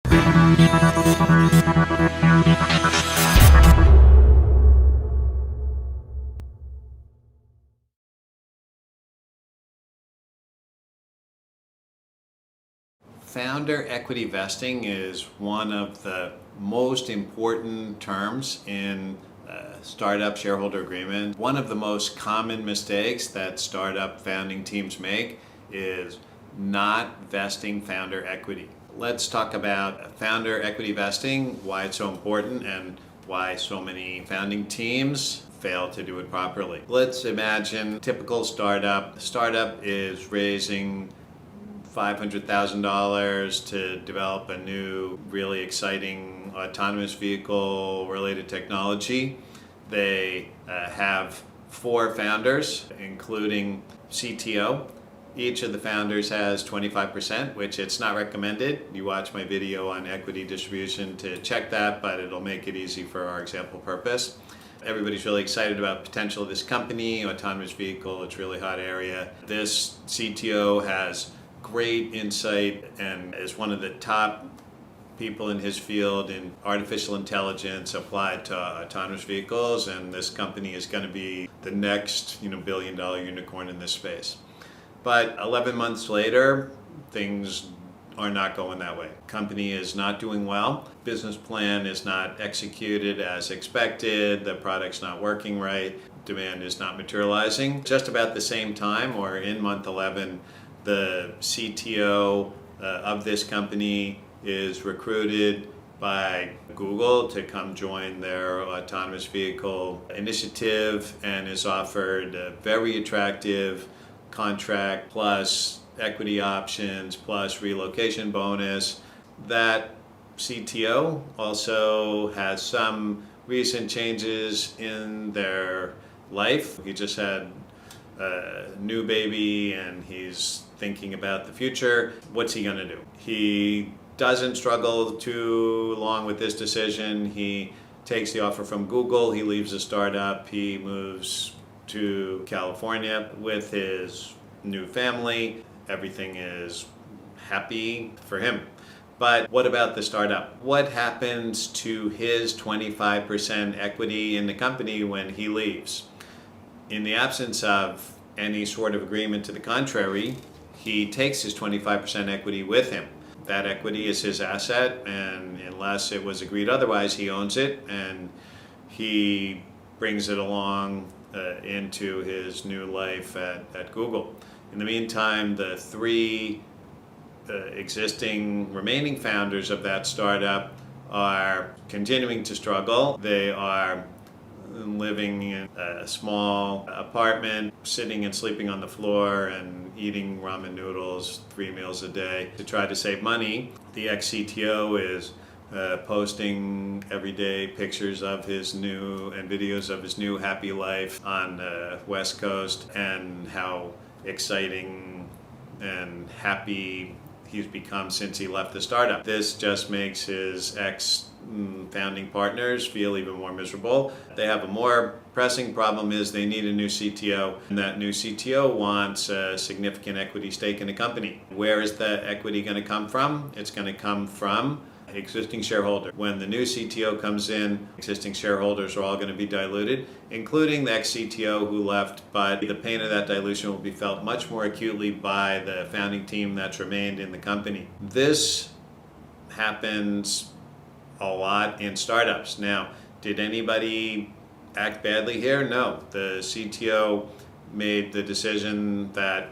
Founder equity vesting is one of the most important terms in startup shareholder agreement. One of the most common mistakes that startup founding teams make is not vesting founder equity. Let's talk about founder equity vesting, why it's so important, and why so many founding teams fail to do it properly. Let's imagine a typical startup. The startup is raising $500,000 to develop a new, really exciting autonomous vehicle related technology. They have 4 founders, including CTO. Each of the founders has 25%, which it's not recommended. You watch my video on equity distribution to check that, but it'll make it easy for our example purpose. Everybody's really excited about the potential of this company, autonomous vehicle, it's a really hot area. This CTO has great insight and is one of the top people in his field in artificial intelligence applied to autonomous vehicles, and this company is going to be the next billion-dollar unicorn in this space. But 11 months later, things are not going that way. Company is not doing well. Business plan is not executed as expected. The product's not working right. Demand is not materializing. Just about the same time, or in month 11, the CTO of this company is recruited by Google to come join their autonomous vehicle initiative and is offered a very attractive contract plus equity options plus relocation bonus. That CTO also has some recent changes in their life. He just had a new baby and he's thinking about the future. What's he gonna do? He doesn't struggle too long with this decision. He takes the offer from Google, he leaves the startup, he moves to California with his new family. Everything is happy for him. But what about the startup? What happens to his 25% equity in the company when he leaves? In the absence of any sort of agreement to the contrary, he takes his 25% equity with him. That equity is his asset, and unless it was agreed otherwise, he owns it, and he brings it along into his new life at Google. In the meantime, the 3 existing remaining founders of that startup are continuing to struggle. They are living in a small apartment, sitting and sleeping on the floor and eating ramen noodles 3 meals a day to try to save money. The ex-CTO is posting everyday pictures of his new and videos of his new happy life on the West Coast and how exciting and happy he's become since he left the startup. This just makes his ex-founding partners feel even more miserable. They have a more pressing problem is they need a new CTO, and that new CTO wants a significant equity stake in the company. Where is the equity going to come from? It's going to come from existing shareholder. When the new CTO comes in, existing shareholders are all going to be diluted, including the ex-CTO who left, but the pain of that dilution will be felt much more acutely by the founding team that's remained in the company. This happens a lot in startups. Now, did anybody act badly here? No. The CTO made the decision that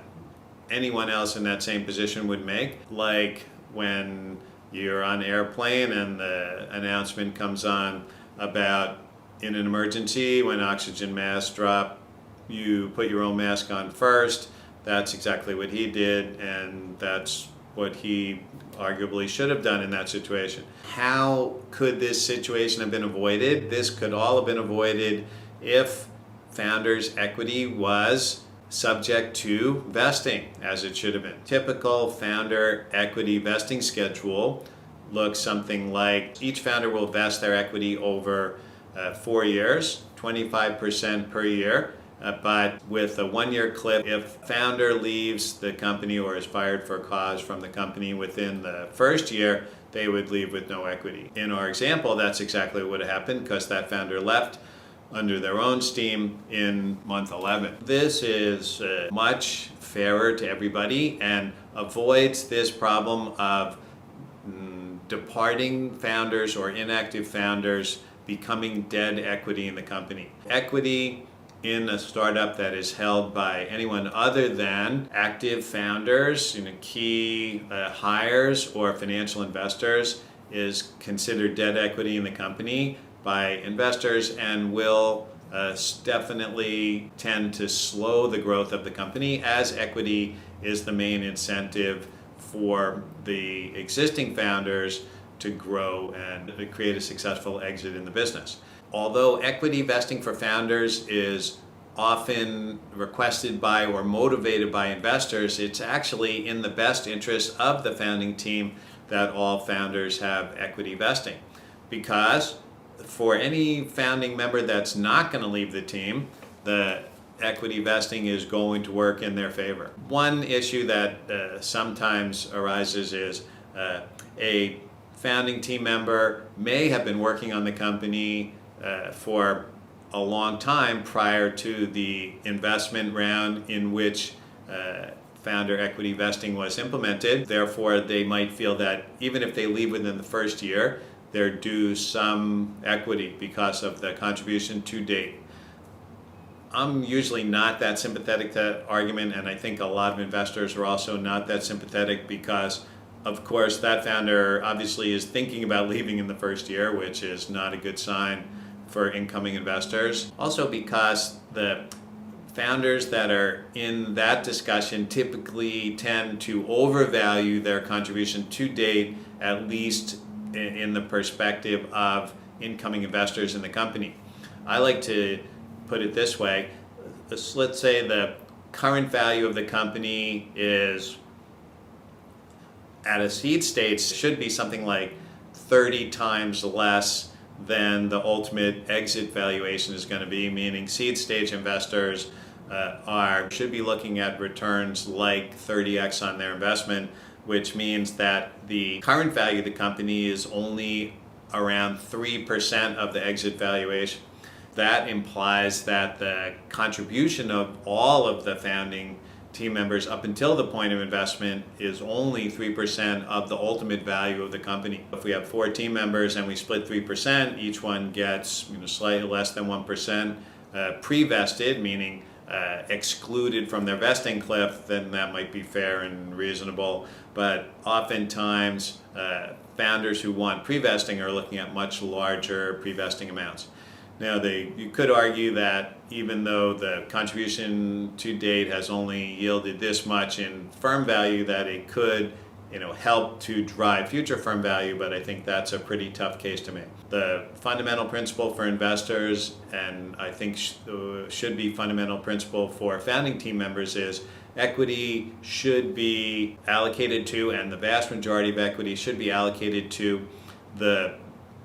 anyone else in that same position would make, like when you're on an airplane and the announcement comes on about in an emergency when oxygen masks drop, you put your own mask on first. That's exactly what he did, and that's what he arguably should have done in that situation. How could this situation have been avoided? This could all have been avoided if founders' equity was subject to vesting, as it should have been. Typical founder equity vesting schedule looks something like each founder will vest their equity over 4 years, 25% per year, but with a 1-year cliff. If founder leaves the company or is fired for a cause from the company within the first year, they would leave with no equity. In our example, that's exactly what would have happened because that founder left under their own steam in month 11. This is much fairer to everybody and avoids this problem of departing founders or inactive founders becoming dead equity in the company. Equity in a startup that is held by anyone other than active founders, key hires or financial investors is considered dead equity in the company by investors and will definitely tend to slow the growth of the company as equity is the main incentive for the existing founders to grow and to create a successful exit in the business. Although equity vesting for founders is often requested by or motivated by investors, it's actually in the best interest of the founding team that all founders have equity vesting. Because for any founding member that's not going to leave the team, the equity vesting is going to work in their favor. One issue that sometimes arises is a founding team member may have been working on the company for a long time prior to the investment round in which founder equity vesting was implemented. Therefore, they might feel that even if they leave within the first year, they're due some equity because of the contribution to date. I'm usually not that sympathetic to that argument, and I think a lot of investors are also not that sympathetic because, of course, that founder obviously is thinking about leaving in the first year, which is not a good sign for incoming investors. Also because the founders that are in that discussion typically tend to overvalue their contribution to date, at least in the perspective of incoming investors in the company. I like to put it this way. Let's say the current value of the company is at a seed stage should be something like 30 times less than the ultimate exit valuation is going to be, meaning seed stage investors should be looking at returns like 30x on their investment, which means that the current value of the company is only around 3% of the exit valuation. That implies that the contribution of all of the founding team members up until the point of investment is only 3% of the ultimate value of the company. If we have 4 team members and we split 3%, each one gets slightly less than 1% pre-vested, meaning excluded from their vesting cliff, then that might be fair and reasonable. But oftentimes, founders who want pre-vesting are looking at much larger pre-vesting amounts. Now, you could argue that even though the contribution to date has only yielded this much in firm value, that it could help to drive future firm value, but I think that's a pretty tough case to make. The fundamental principle for investors, and I think should be fundamental principle for founding team members, is equity should be allocated to, and the vast majority of equity should be allocated to the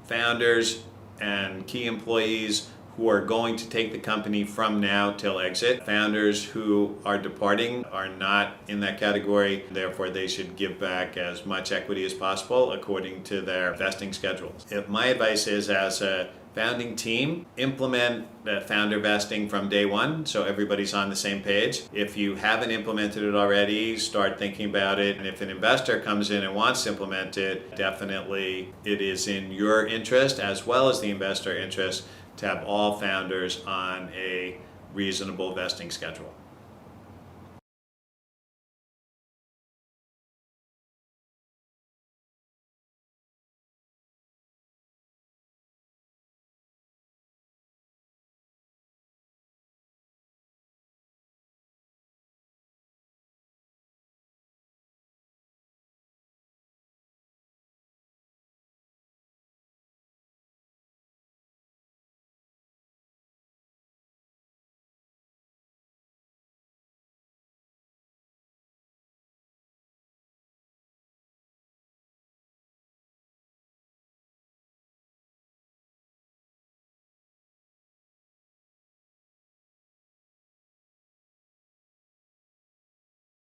founders and key employees who are going to take the company from now till exit. Founders who are departing are not in that category, therefore they should give back as much equity as possible according to their vesting schedules. If my advice is, as a founding team, implement the founder vesting from day one so everybody's on the same page. If you haven't implemented it already, start thinking about it. And if an investor comes in and wants to implement it, definitely it is in your interest as well as the investor interest to have all founders on a reasonable vesting schedule.